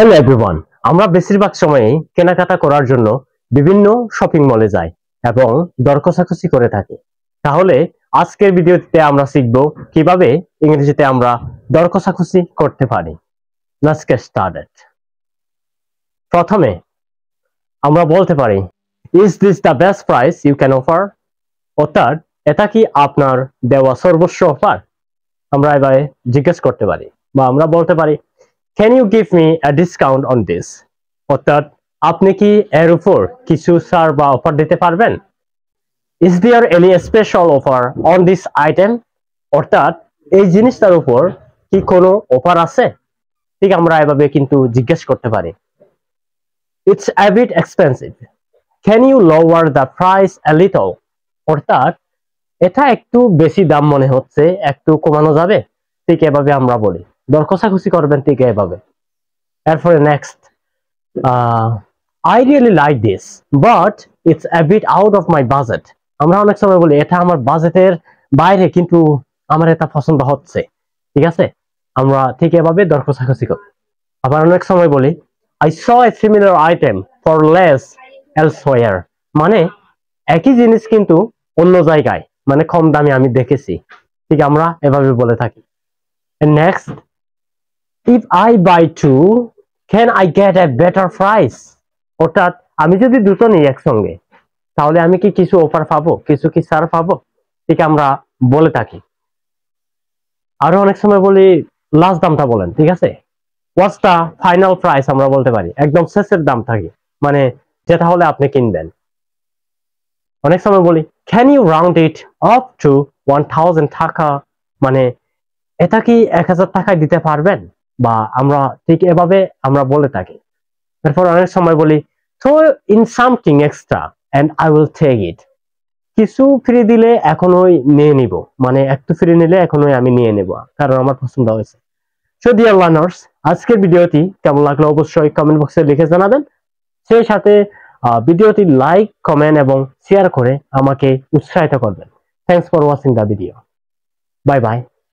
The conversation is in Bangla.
হ্যালো এভরিওয়ান, আমরা বেশিরভাগ সময়ে কেনাকাটা করার জন্য বিভিন্ন শপিং মলে যাই এবং দর কষাকষি করে থাকি। তাহলে আজকের ভিডিওতে আমরা শিখব কিভাবে ইংরেজিতে আমরা দর কষাকষি করতে পারি। Let's get started. প্রথমে আমরা বলতে পারি is this the best price you can offer, অর্থাৎ এটা কি আপনার দেওয়া সর্বোচ্চ অফার। আমরা এবারে জিজ্ঞেস করতে পারি বা আমরা বলতে পারি Can you give me a discount on this? অর্থাৎ আপনি কি এর উপর কিছু ছাড় বা অফার দিতে পারবেন? Is there any special offer on this item? অর্থাৎ এই জিনিসটার উপর কি কোনো অফার আছে? ঠিক আমরা এভাবে কিন্তু জিজ্ঞেস করতে পারি। It's a bit expensive. Can you lower the price a little? অর্থাৎ এটা একটু বেশি দাম মনে হচ্ছে, একটু কমানো যাবে? ঠিক এভাবে আমরা বলি। দর কষাকষি করবেন ঠিক এভাবে। এরপরে next I really like this but it's a bit out of my budget. আমরা অনেক সময় বলি এটা আমার বাজেটের বাইরে কিন্তু আমার এটা পছন্দ হচ্ছে, ঠিক আছে। আমরা ঠিক এভাবে দর কষাকষি করি। আবার অনেক সময় বলি I saw a similar item for less elsewhere, মানে একই জিনিস কিন্তু অন্য জায়গায় মানে কম দামে আমি দেখেছি, ঠিক আমরা এভাবে বলে থাকি। And next, if I buy two can I get a better price? অর্থাৎ আমি যদি দুটো নিই একসঙ্গে তাহলে আমি কি কিছু অফার পাবো, কিছু কি ছাড় পাবো, ঠিক আমরা বলে থাকি। আরো অনেক সময় বলি লাস্ট দামটা বলেন, ঠিক আছে। What's the final price আমরা বলতে পারি, একদম শেষের দাম থাকে মানে যেটা হলে আপনি কিনবেন। অনেক সময় বলি can you round it up to 1000 টাকা, মানে এটা কি 1000 টাকায় দিতে পারবেন, বা আমরা ঠিক এভাবে আমরা বলে থাকি। তারপর অনেক সময় বলি throw in something extra and I will take it, কিছু ফ্রি দিলে এখনই নিয়ে নিব, মানে একটু ফ্রি নিলে এখনই আমি নিয়ে নেব কারণ আমার পছন্দ হয়েছে। সো ডিয়ার লার্নার্স, আজকের ভিডিওটি কেমন লাগলো অবশ্যই কমেন্ট বক্সে লিখে জানাবেন। সেই সাথে ভিডিওটি লাইক, কমেন্ট এবং শেয়ার করে আমাকে উৎসাহিত করবেন। Thanks for watching the video. Bye bye.